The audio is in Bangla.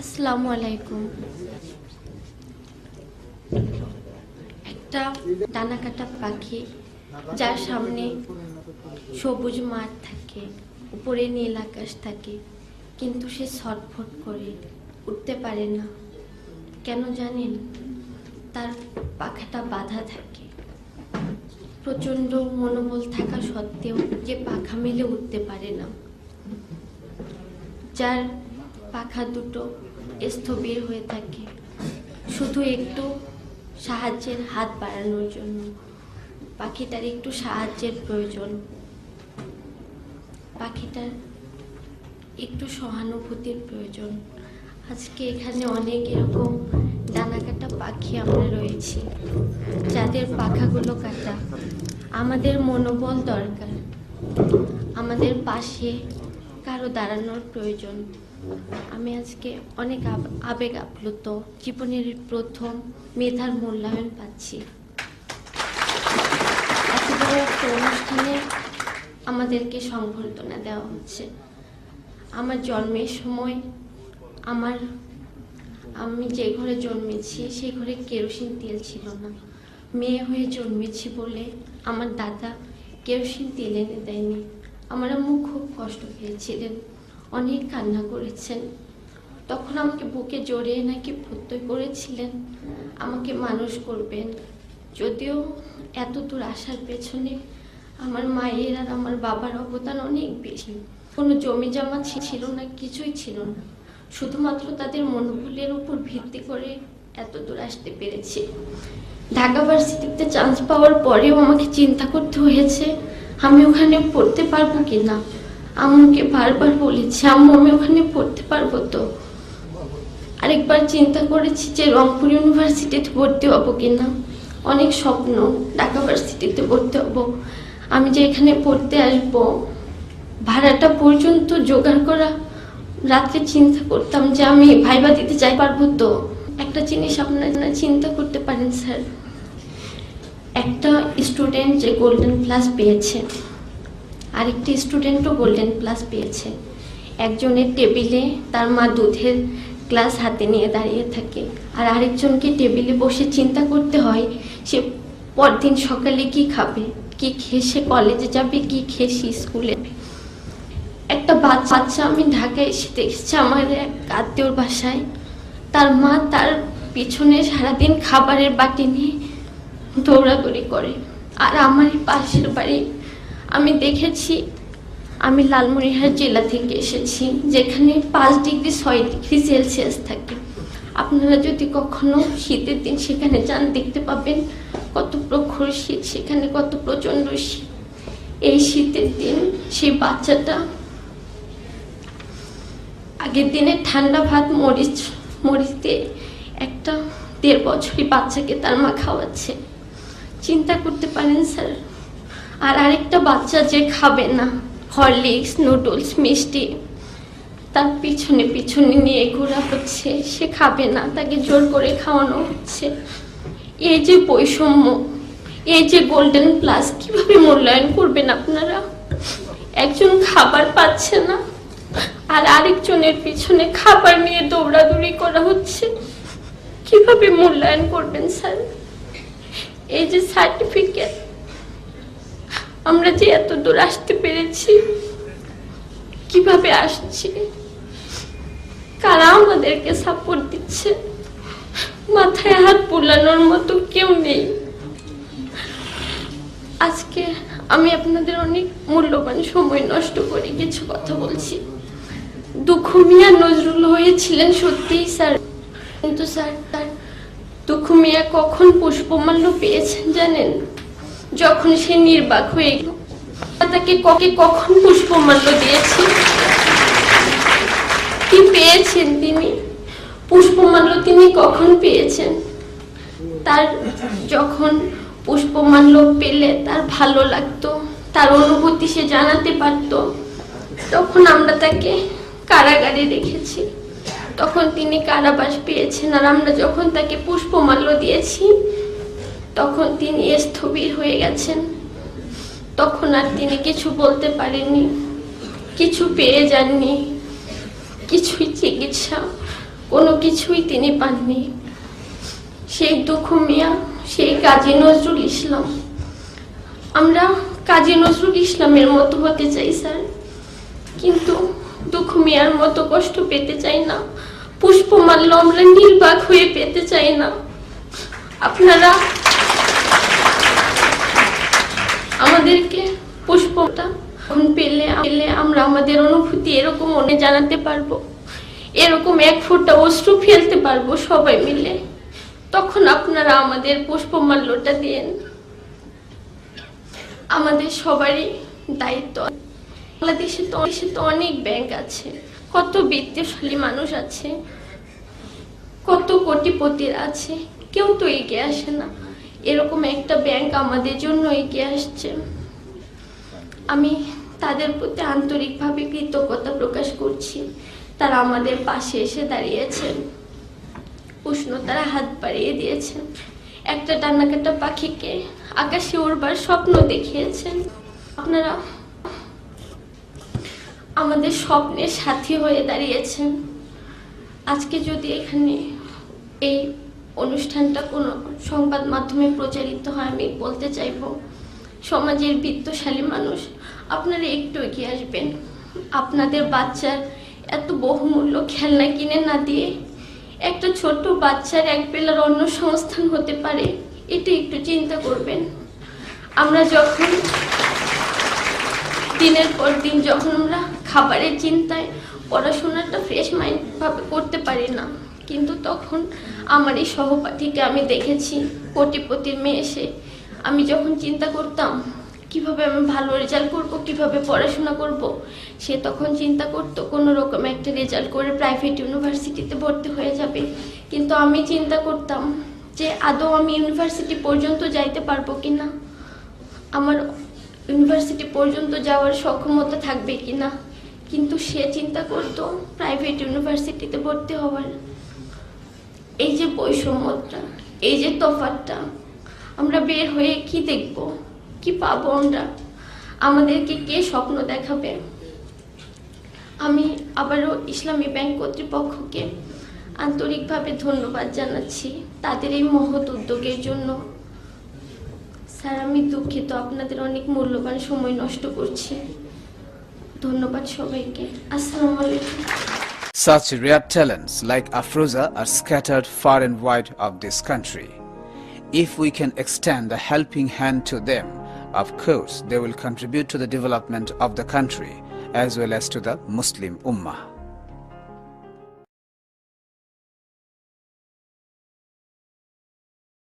আসসালামু আলাইকুম। একটা ডানাকাটা পাখি যার সামনে সবুজ মাঠ থাকে, উপরে নীল আকাশ থাকে, কিন্তু সে ছটফট করে উঠতে পারে না। কেন জানেন? তার পাখাটা বাঁধা থাকে। প্রচণ্ড মনোবল থাকা সত্ত্বেও যে পাখা মেলে উঠতে পারে না, যার পাখা দুটো স্থবির হয়ে থাকে শুধু একটু সাহায্যের হাত বাড়ানোর জন্য। পাখিটার একটু সাহায্যের প্রয়োজন, পাখিটার একটু সহানুভূতির প্রয়োজন। আজকে এখানে অনেক এরকম ডানা কাটা পাখি আমরা রয়েছি, যাদের পাখাগুলো কাটা। আমাদের মনোবল দরকার, আমাদের পাশে কারো দাঁড়ানোর প্রয়োজন। আমি আজকে অনেক আবেগ আপ্লুত। জীবনের প্রথম মেধার মূল্যায়ন পাচ্ছি। এত বড় একটা অনুষ্ঠানে আমাদেরকে সংবর্ধনা দেওয়া হচ্ছে। আমার জন্মের সময় আমি যে ঘরে জন্মেছি সেই ঘরে কেরোসিন তেল ছিল না। মেয়ে হয়ে জন্মেছি বলে আমার দাদা কেরোসিন তেল এনে দেয়নি। আমার আম্মু খুব কষ্ট পেয়েছিলেন, অনেক কান্না করেছেন। তখন আমাকে বুকে জড়িয়ে নাকি প্রত্যয় করেছিলেন আমাকে মানুষ করবেন। যদিও এত দূর আসার পেছনে আমার মায়ের আর আমার বাবার অবদান অনেক বেশি। কোনো জমি জমা ছিল না, কিছুই ছিল না। শুধুমাত্র তাদের মনোবলের উপর ভিত্তি করে এত দূর আসতে পেরেছি। ঢাকা ভার্সিটিতে চান্স পাওয়ার পরেও আমাকে চিন্তা করতে হয়েছে আমি ওখানে পড়তে পারবো কিনা। আম্মুকে বারবার বলেছি, আম্মু আমি ওখানে পড়তে পারবো তো। আরেকবার চিন্তা করেছি যে রংপুর ইউনিভার্সিটিতে ভর্তি হবো কিনা। অনেক স্বপ্ন, ঢাকা ভার্সিটিতে ভর্তি হবো। আমি যে এখানে পড়তে আসবো, ভাড়াটা পর্যন্ত জোগাড় করা। রাত্রে চিন্তা করতাম যে আমি ভাইবা দিতে যাই পারবো তো। একটা জিনিস আপনারা চিন্তা করতে পারেন স্যার, একটা স্টুডেন্ট যে গোল্ডেন প্লাস পেয়েছে, আরেকটি স্টুডেন্টও গোল্ডেন প্লাস পেয়েছে। একজনের টেবিলে তার মা দুধের গ্লাস হাতে নিয়ে দাঁড়িয়ে থাকে, আর আরেকজনকে টেবিলে বসে চিন্তা করতে হয় সে পরদিন সকালে কি খাবে, কি খেয়ে সে কলেজে যাবে, কি খেয়ে সে স্কুলে। একটা বাচ্চা আমি ঢাকায় এসে দেখেছি আমার এক আত্মীয়র বাসায়, তার মা তার পিছনে সারাদিন খাবারের বাটি নিয়ে দৌড়াদৌড়ি করে। আর আমার পাশের বাড়ি আমি দেখেছি, আমি লালমনিরহাট জেলা থেকে এসেছি, যেখানে 5 ডিগ্রি 6 ডিগ্রি সেলসিয়াস থাকে। আপনারা যদি কখনো শীতের দিন সেখানে যান, দেখতে পাবেন কত প্রখর শীত, সেখানে কত প্রচণ্ড শীত। এই শীতের দিন সেই বাচ্চাটা আগের দিনে ঠান্ডা ভাত মরিচ দিয়ে একটা 1.5 বছরই বাচ্চাকে তার মা খাওয়াচ্ছে। চিন্তা করতে পারেন স্যার। আর আরেকটা বাচ্চা যে খাবে না হরলিক্স, নুডলস, মিষ্টি, তার পিছনে পিছনে নিয়ে ঘোরা হচ্ছে, সে খাবে না, তাকে জোর করে খাওয়ানো হচ্ছে। এই যে বৈষম্য, এই যে গোল্ডেন প্লাস, কিভাবে মূল্যায়ন করবেন আপনারা? একজন খাবার পাচ্ছে না আর আরেকজনের পিছনে খাবার নিয়ে দৌড়াদৌড়ি করা হচ্ছে, কিভাবে মূল্যায়ন করবেন স্যার? এই যে সার্টিফিকেট, আমরা যে এত দূর আসতে পেরেছি, কিভাবে আসছি, কারা আমাদেরকে সাপোর্ট দিচ্ছে? মাথায় হাত বুলানোর মতো কেউ নেই। আজকে আমি আপনাদের অনেক মূল্যবান সময় নষ্ট করে কিছু কথা বলছি। দুঃখু মিয়া নজরুল হয়েছিলেন সত্যিই স্যার, কিন্তু স্যার দুঃখু মিয়া কখন পুষ্পমাল্য পেয়েছেন জানেন? যখন সে নির্বাক হয়ে গেল। তাকে কখন পুষ্পমাল্য দিয়েছি? কি পেয়েছেন তিনি? পুষ্পমাল্য তিনি কখন পেয়েছেন? তার যখন পুষ্পমাল্য পেলে তার ভালো লাগতো, তার অনুভূতি সে জানাতে পারতো, তখন আমরা তাকে কারাগারে রেখেছি, তখন তিনি কারাবাস পেয়েছেন। আর আমরা যখন তাকে পুষ্পমাল্য দিয়েছি তখন তিনি স্থবির হয়ে গেছেন। তখন আর তিনি কিছু বলতে পারেননি, কিছু পেয়ে যাননি, কিছুই চিকিৎসা কোনো কিছুই তিনি পাননি। সেই দুঃখু মিয়া, সেই কাজী নজরুল ইসলাম। আমরা কাজী নজরুল ইসলামের মতো হতে চাই স্যার, কিন্তু দুঃখু মিয়ার মতো কষ্ট পেতে চাই না। পুষ্পমাল্য আমরা নির্বাক হয়ে পেতে চাই না। আপনারা আমাদেরকে পুষ্পটা পেলে আমরা আমাদের অনুভূতি এরকম মনে জানাতে পারবো, এরকম এক ফোঁটা অশ্রু ফেলতে পারবো সবাই মিলে। তখন আপনারা আমাদের পুষ্পমাল্যটা দেন। আমাদের সবারই দায়িত্ব। বাংলাদেশে তো অনেক ব্যাংক আছে, কত বিত্তশালী মানুষ আছে, কত কোটিপতির আছে, কেউ তো এগিয়ে আসে না। এরকম একটা ব্যাংক আমাদের জন্য এগিয়ে আসছে। আমি তাদের প্রতি আন্তরিকভাবে কৃতজ্ঞতা প্রকাশ করছি। তারা আমাদের পাশে এসে দাঁড়িয়েছেন, উষ্ণতারা হাত বাড়িয়ে দিয়েছেন, একটা ডানাকাটা পাখিকে আকাশে উড়বার স্বপ্ন দেখিয়েছেন। আপনারা আমাদের স্বপ্নের সাথী হয়ে দাঁড়িয়েছেন। আজকে যদি এখানে এই অনুষ্ঠানটা কোনো সংবাদ মাধ্যমে প্রচারিত হয়, আমি বলতে চাইব, সমাজের বিত্তশালী মানুষ আপনারা একটু এগিয়ে আসবেন। আপনাদের বাচ্চার এত বহুমূল্য খেলনা কিনে না দিয়ে একটা ছোট্ট বাচ্চার এক বেলার অন্য সংস্থান হতে পারে, এটা একটু চিন্তা করবেন। আমরা যখন দিনের পর দিন যখন আমরা খাবারের চিন্তায় পড়াশোনাটা ফ্রেশ মাইন্ড ভাবে করতে পারি না, কিন্তু তখন আমার এই সহপাঠীকে আমি দেখেছি, কোটিপতির মেয়ে এসে আমি যখন চিন্তা করতাম কিভাবে আমি ভালো রেজাল্ট করব, কিভাবে পড়াশোনা করব, সে তখন চিন্তা করতো কোনো রকম একটা রেজাল্ট করে প্রাইভেট ইউনিভার্সিটিতে ভর্তি হয়ে যাবে। কিন্তু আমি চিন্তা করতাম যে আদৌ আমি ইউনিভার্সিটি পর্যন্ত যাইতে পারবো কিনা, আমার ইউনিভার্সিটি পর্যন্ত যাওয়ার সক্ষমতা থাকবে কিনা। কিন্তু সে চিন্তা করতো প্রাইভেট ইউনিভার্সিটিতে ভর্তি হওয়ার। এই যে বৈষম্যটা, এই যে তফাৎটা, আমরা বের হয়ে কি দেখব, কি পাবো আমরা, আমাদেরকে কে স্বপ্ন দেখাবে? আমি আবারও ইসলামী ব্যাংক কর্তৃপক্ষকে আন্তরিকভাবে ধন্যবাদ জানাচ্ছি তাদের এই মহৎ উদ্যোগের জন্য। স্যার, আমি দুঃখিত আপনাদের অনেক মূল্যবান সময় নষ্ট করছি। ধন্যবাদ সবাইকে। আসসালামু আলাইকুম। Such rare talents like Afroza are scattered far and wide of this country. If we can extend a helping hand to them, of course they will contribute to the development of the country as well as to the Muslim Ummah.